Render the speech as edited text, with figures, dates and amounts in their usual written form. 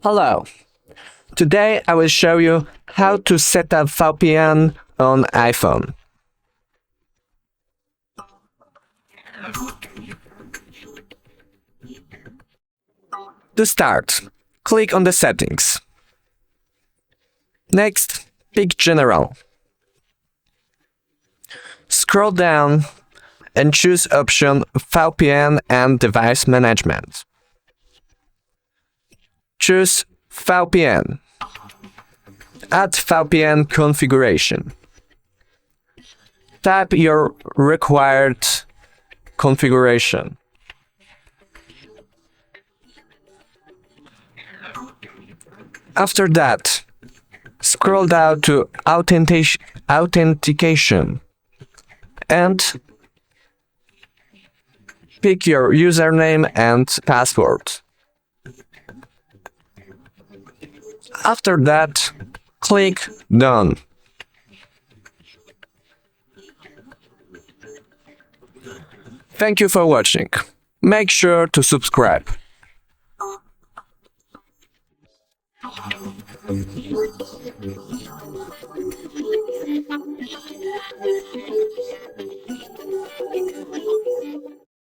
Hello. Today I will show you how to set up Falpian on iPhone. To start, click on the settings. Next, pick General. Scroll down and choose option VPN and Device Management. Choose Falpian. Add VPN Configuration. Type your required configuration. After that, scroll down to authentication and pick your username and password. After that, click Done. Thank you for watching. Make sure to subscribe.